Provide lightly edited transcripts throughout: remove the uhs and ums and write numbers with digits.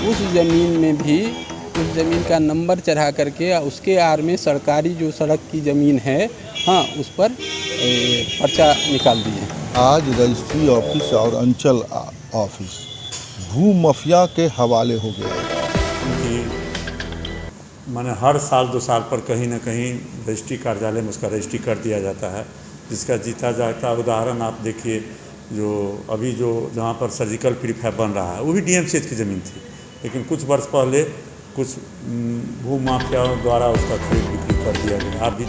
उस ज़मीन में भी उस ज़मीन का नंबर चढ़ा करके उसके आड़ में सरकारी जो सड़क की ज़मीन है, हाँ, उस पर पर्चा निकाल दिए। आज रजिस्ट्री ऑफिस और अंचल ऑफिस भू माफिया के हवाले हो गया कि माने हर साल 2 साल पर कहीं ना कहीं रजिस्ट्री कार्यालय में उसका रजिस्ट्री कर दिया जाता है, जिसका जीता जाता उदाहरण आप देखिए। जो अभी जो जहाँ पर सर्जिकल प्रीफैब बन रहा है वो भी डीएमसीएच की ज़मीन थी, लेकिन कुछ वर्ष पहले कुछ भू माफियाओं द्वारा उसका खरीद बिक्री कर दिया गया। आप भी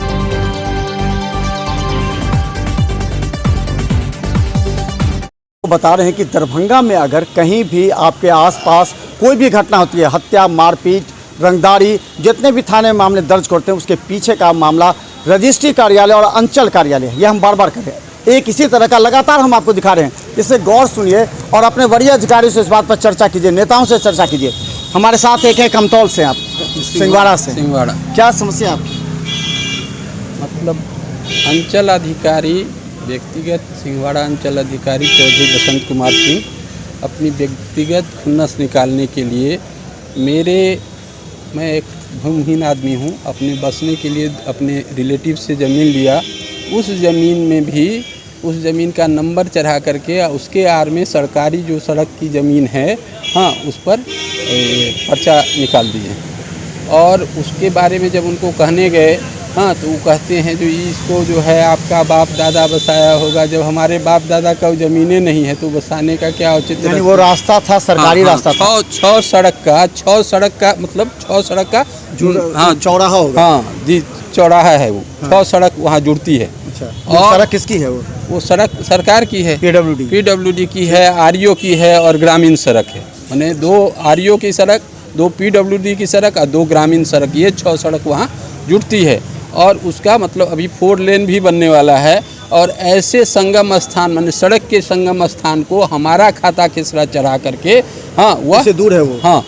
बता रहे हैं कि दरभंगा में अगर कहीं भी आपके आसपास कोई भी घटना होती है, हत्या, मारपीट, रंगदारी, जितने भी थाने में मामले दर्ज करते हैं, उसके पीछे का मामला रजिस्ट्री कार्यालय और अंचल कार्यालय है। ये हम बार बार करें, एक इसी तरह का लगातार हम आपको दिखा रहे हैं। इससे गौर सुनिए और अपने वरीय अधिकारियों से इस बात पर चर्चा कीजिए, नेताओं से चर्चा कीजिए। हमारे साथ एक है कमतौल से, आप सिंहवाड़ा से। सिंहवाड़ा क्या समस्या आप? मतलब अंचल अधिकारी, व्यक्तिगत सिंहवाड़ा अंचल अधिकारी चौधरी बसंत कुमार सिंह अपनी व्यक्तिगत खुन्नस निकालने के लिए मैं एक भूमिहीन आदमी हूँ, अपने बसने के लिए अपने रिलेटिव से ज़मीन लिया। उस ज़मीन में भी उस ज़मीन का नंबर चढ़ा करके उसके आड़ में सरकारी जो सड़क की ज़मीन है, हाँ, उस पर पर्चा निकाल दिए। और उसके बारे में जब उनको कहने गए, हाँ, तो वो कहते हैं जो इसको जो है आपका बाप दादा बसाया होगा। जब हमारे बाप दादा का ज़मीनें नहीं है तो बसाने का क्या औचित्य? यानी वो रास्ता था, सरकारी रास्ता था। 6 सड़क का मतलब 6 सड़क का हाँ, चौराहा होगा। हाँ जी, चौराहा है वो। 6 सड़क वहाँ जुड़ती है। अच्छा, और सड़क किसकी है? वो सड़क सरकार की है, पीडब्ल्यूडी की है, आरईओ की है और ग्रामीण सड़क है। मैंने 2 आरईओ की सड़क, 2 पीडब्ल्यूडी की सड़क और 2 ग्रामीण सड़क, ये 6 सड़क वहाँ जुड़ती है। और उसका मतलब अभी 4 लेन भी बनने वाला है। और ऐसे संगम स्थान, माने सड़क के संगम स्थान को हमारा खाता खेसरा चढ़ा करके, हाँ, वह दूर है वो, हाँ,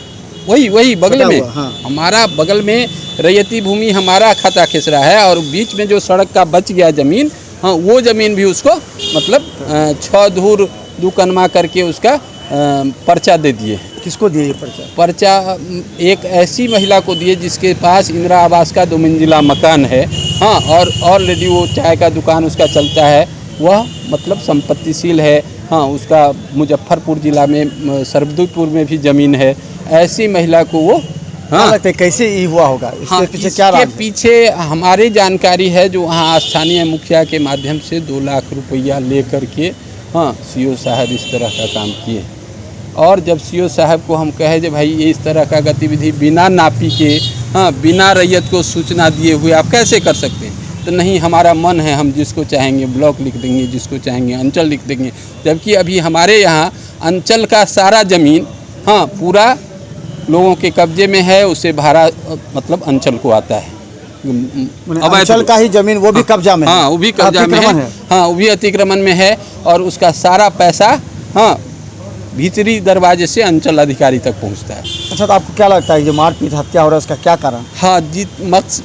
वही बगल में, हाँ। हमारा बगल में रैयती भूमि हमारा खाता खेसरा है और बीच में जो सड़क का बच गया ज़मीन, हाँ, वो ज़मीन भी उसको मतलब 6 धूर 2 कनमा करके उसका पर्चा दे दिए। किसको दिए ये पर्चा? एक ऐसी महिला को दिए जिसके पास इंदिरा आवास का 2 मंजिला मकान है, हाँ, और ऑलरेडी वो चाय का दुकान उसका चलता है, वह मतलब संपत्तिशील है, हाँ, उसका मुजफ्फरपुर ज़िला में सरबदीपुर में भी ज़मीन है। ऐसी महिला को वो, हाँ, लगता है कैसे ये हुआ होगा? हाँ, पीछे क्या राज है? पीछे हमारी जानकारी है जो वहाँ स्थानीय मुखिया के माध्यम से 2 लाख रुपया ले करके, हाँ, सीओ साहब इस तरह का काम किए। और जब सीओ साहब को हम कहे जो भाई ये इस तरह का गतिविधि बिना नापी के, हाँ, बिना रैयत को सूचना दिए हुए आप कैसे कर सकते हैं? तो नहीं, हमारा मन है, हम जिसको चाहेंगे ब्लॉक लिख देंगे, जिसको चाहेंगे अंचल लिख देंगे। जबकि अभी हमारे यहाँ अंचल का सारा ज़मीन, हाँ, पूरा लोगों के कब्जे में है, उसे भाड़ा मतलब अंचल को आता है। अब अंचल का ही ज़मीन वो भी कब्जा में है। हाँ, वो भी कब्जा में है, हाँ, वो भी अतिक्रमण में है। और उसका सारा पैसा, हाँ, भीतरी दरवाजे से अंचल अधिकारी तक पहुंचता है। अच्छा, तो आपको क्या लगता है जो मारपीट हत्या हो रहा है उसका क्या कारण? हाँ जी,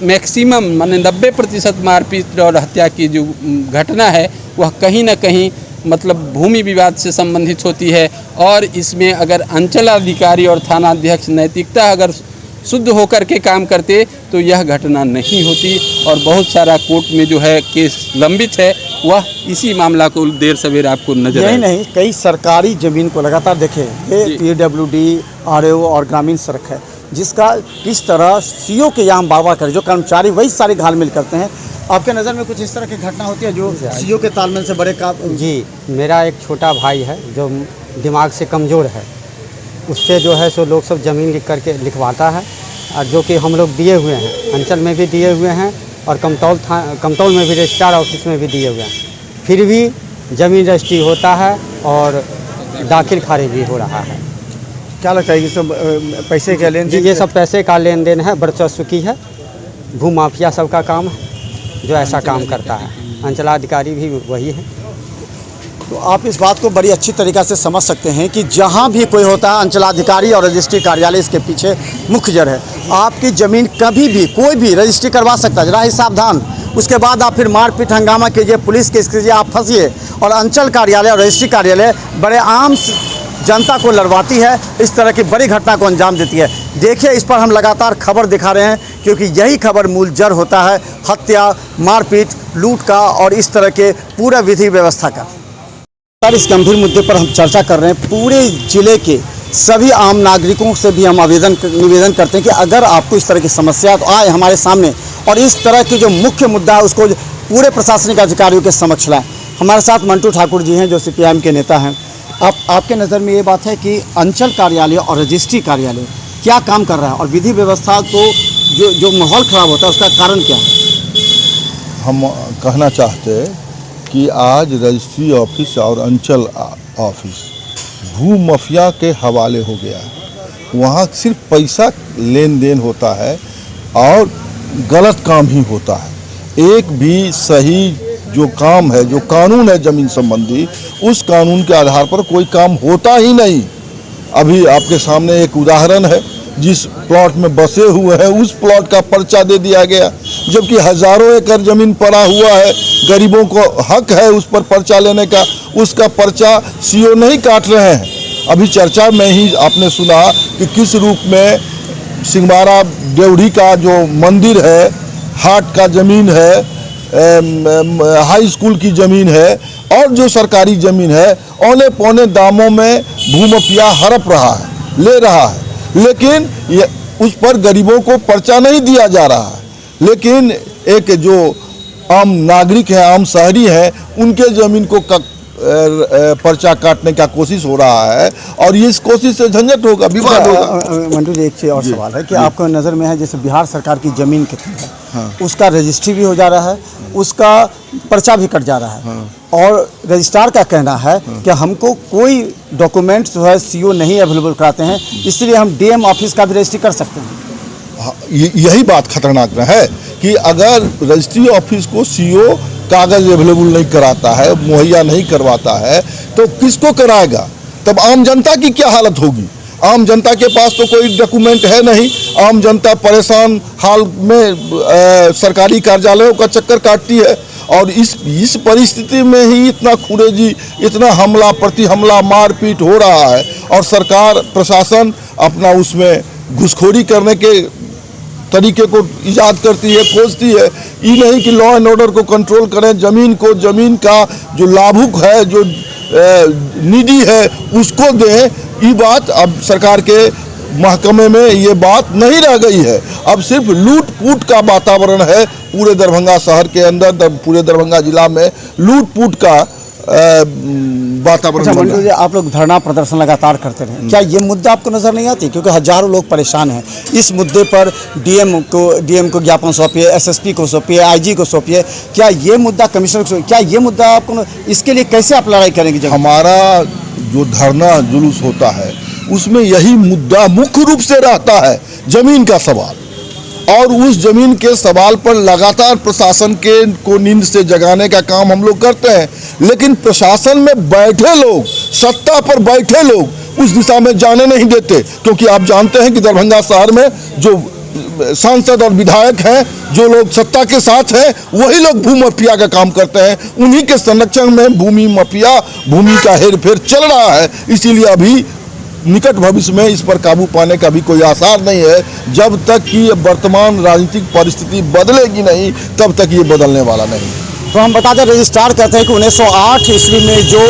मैक्सिमम माने 90% मारपीट और हत्या की जो घटना है वह कहीं ना कहीं मतलब भूमि विवाद से संबंधित होती है। और इसमें अगर अंचल अधिकारी और थाना अध्यक्ष नैतिकता अगर शुद्ध होकर के काम करते तो यह घटना नहीं होती। और बहुत सारा कोर्ट में जो है केस लंबित है, वह इसी मामला को देर सवेर आपको नजर आए। नहीं, कई सरकारी ज़मीन को लगातार देखें, ये पीडब्ल्यूडी, आरईओ और ग्रामीण सड़क है, जिसका किस तरह सीओ के यहाँ बार बार करें, जो कर्मचारी वही सारे घालमेल करते हैं। आपके नज़र में कुछ इस तरह की घटना होती है जो सीओ के तालमेल से बड़े काम? जी, मेरा एक छोटा भाई है जो दिमाग से कमज़ोर है, उससे जो है सो लोग सब ज़मीन लिख करके लिखवाता है, और जो कि हम लोग दिए हुए हैं, अंचल में भी दिए हुए हैं और कमतौल में भी रजिस्ट्रार ऑफिस में भी दिए हुए हैं। फिर भी ज़मीन रजिस्ट्री होता है और दाखिल खारिज भी हो रहा है। क्या लगता है ये सब पैसे का लेन देन? ये सब पैसे का लेन देन है, वर्चस्व की है, भू माफिया सबका काम है जो ऐसा काम करता है। अंचलाधिकारी भी वही है। तो आप इस बात को बड़ी अच्छी तरीक़ा से समझ सकते हैं कि जहाँ भी कोई होता है अंचलाधिकारी और रजिस्ट्री कार्यालय इसके पीछे मुख्य जड़ है। आपकी ज़मीन कभी भी कोई भी रजिस्ट्री करवा सकता है, जरा ही सावधान। उसके बाद आप फिर मारपीट हंगामा कीजिए, पुलिस केस कीजिए, आप फंसिए। और अंचल कार्यालय और रजिस्ट्री कार्यालय बड़े आम जनता को लड़वाती है, इस तरह की बड़ी घटना को अंजाम देती है। देखिए, इस पर हम लगातार खबर दिखा रहे हैं क्योंकि यही खबर मूल जड़ होता है हत्या, मारपीट, लूट का और इस तरह के पूरा विधि व्यवस्था का। इस गंभीर मुद्दे पर हम चर्चा कर रहे हैं। पूरे ज़िले के सभी आम नागरिकों से भी हम निवेदन करते हैं कि अगर आपको इस तरह की समस्या तो आए हमारे सामने और इस तरह की जो मुख्य मुद्दा है उसको पूरे प्रशासनिक अधिकारियों के समक्ष लाएं। हमारे साथ मंटू ठाकुर जी हैं जो CPIM के नेता हैं। आपके नज़र में ये बात है कि अंचल कार्यालय और रजिस्ट्री कार्यालय क्या काम कर रहा है और विधि व्यवस्था को जो माहौल ख़राब होता है उसका कारण क्या है? हम कहना चाहते हैं कि आज रजिस्ट्री ऑफिस और अंचल ऑफिस भू माफिया के हवाले हो गया है। वहाँ सिर्फ पैसा लेन देन होता है और गलत काम ही होता है। एक भी सही जो काम है, जो कानून है ज़मीन संबंधी, उस कानून के आधार पर कोई काम होता ही नहीं। अभी आपके सामने एक उदाहरण है, जिस प्लॉट में बसे हुए हैं उस प्लॉट का पर्चा दे दिया गया, जबकि हज़ारों एकड़ ज़मीन पड़ा हुआ है, गरीबों को हक है उस पर पर्चा लेने का, उसका पर्चा CO नहीं काट रहे हैं। अभी चर्चा में ही आपने सुना कि किस रूप में सिंगमारा देवढ़ी का जो मंदिर है, हाट का ज़मीन है, हाई स्कूल की ज़मीन है और जो सरकारी ज़मीन है, औने पौने दामों में भूमाफिया हड़प रहा है, ले रहा है, लेकिन ये उस पर गरीबों को पर्चा नहीं दिया जा रहा है। लेकिन एक जो आम नागरिक है, आम शहरी है, उनके ज़मीन को पर्चा काटने का कोशिश हो रहा है और इस कोशिश से झंझट होगा, विवाद होगा। मंटू जी, एक चीज़ और सवाल है कि आपको नज़र में है जैसे बिहार सरकार की ज़मीन कितनी है, हाँ। उसका रजिस्ट्री भी हो जा रहा है, उसका पर्चा भी कट जा रहा है, हाँ। और रजिस्ट्रार का कहना है कि हमको कोई डॉक्यूमेंट्स जो है CO नहीं अवेलेबल कराते हैं, इसलिए हम DM ऑफिस का भी रजिस्ट्री कर सकते हैं। यही बात खतरनाक है कि अगर रजिस्ट्री ऑफिस को CO कागज़ अवेलेबल नहीं कराता है, मुहैया नहीं करवाता है, तो किसको कराएगा? तब आम जनता की क्या हालत होगी? आम जनता के पास तो कोई डॉक्यूमेंट है नहीं, आम जनता परेशान हाल में सरकारी कार्यालयों का चक्कर काटती है और इस परिस्थिति में ही इतना खुरेजी, इतना हमला प्रति हमला, मारपीट हो रहा है और सरकार प्रशासन अपना उसमें घुसखोरी करने के तरीके को ईजाद करती है, खोजती है। ये नहीं कि लॉ एंड ऑर्डर को कंट्रोल करें, ज़मीन का जो लाभुक है, जो निडी है, उसको दें। ये बात अब सरकार के महकमे में ये बात नहीं रह गई है। अब सिर्फ लूट पूट का वातावरण है पूरे दरभंगा शहर के अंदर, पूरे दरभंगा जिला में लूट पूट का वातावरण। अच्छा मंटू जी, आप लोग धरना प्रदर्शन लगातार करते रहे, क्या ये मुद्दा आपको नजर नहीं आती? क्योंकि हजारों लोग परेशान हैं इस मुद्दे पर। DM को ज्ञापन सौंपिए, SSP को सौंपिए, IG को सौंपिए, क्या ये मुद्दा कमिश्नर को, क्या ये मुद्दा आपको, इसके लिए कैसे आप लड़ाई करेंगे? जब हमारा जो धरना जुलूस होता है उसमें यही मुद्दा मुख्य रूप से रहता है, जमीन का सवाल, और उस जमीन के सवाल पर लगातार प्रशासन को नींद से जगाने का काम हम लोग करते हैं। लेकिन प्रशासन में बैठे लोग, सत्ता पर बैठे लोग उस दिशा में जाने नहीं देते, क्योंकि आप जानते हैं कि दरभंगा शहर में जो सांसद और विधायक हैं, जो लोग सत्ता के साथ हैं, वही लोग भू माफिया का काम करते हैं। उन्हीं के संरक्षण में भूमि माफिया, भूमि का हेरफेर चल रहा है। इसीलिए अभी निकट भविष्य में इस पर काबू पाने का भी कोई आसार नहीं है। जब तक कि वर्तमान राजनीतिक परिस्थिति बदलेगी नहीं, तब तक ये बदलने वाला नहीं। तो हम बता दें, रजिस्ट्रार कहते हैं कि 1908 ईस्वी में जो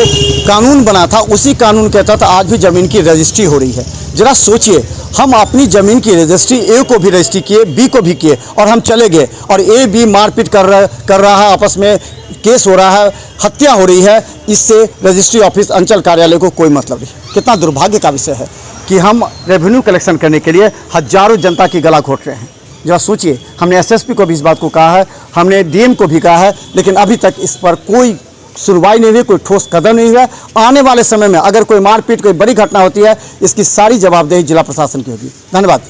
कानून बना था उसी कानून के तहत आज भी ज़मीन की रजिस्ट्री हो रही है। जरा सोचिए, हम अपनी ज़मीन की रजिस्ट्री A को भी रजिस्ट्री किए, B को भी किए और हम चले गए और A B मारपीट कर रहा है, आपस में केस हो रहा है, हत्या हो रही है। इससे रजिस्ट्री ऑफिस, अंचल कार्यालय को कोई मतलब नहीं। कितना दुर्भाग्य का विषय है कि हम रेवेन्यू कलेक्शन करने के लिए हजारों जनता की गला घोट रहे हैं। जरा सोचिए, हमने SSP को भी इस बात को कहा है, हमने DM को भी कहा है, लेकिन अभी तक इस पर कोई सुनवाई नहीं हुई, कोई ठोस कदम नहीं हुआ। आने वाले समय में अगर कोई मारपीट, कोई बड़ी घटना होती है, इसकी सारी जवाबदेही जिला प्रशासन की होगी। धन्यवाद।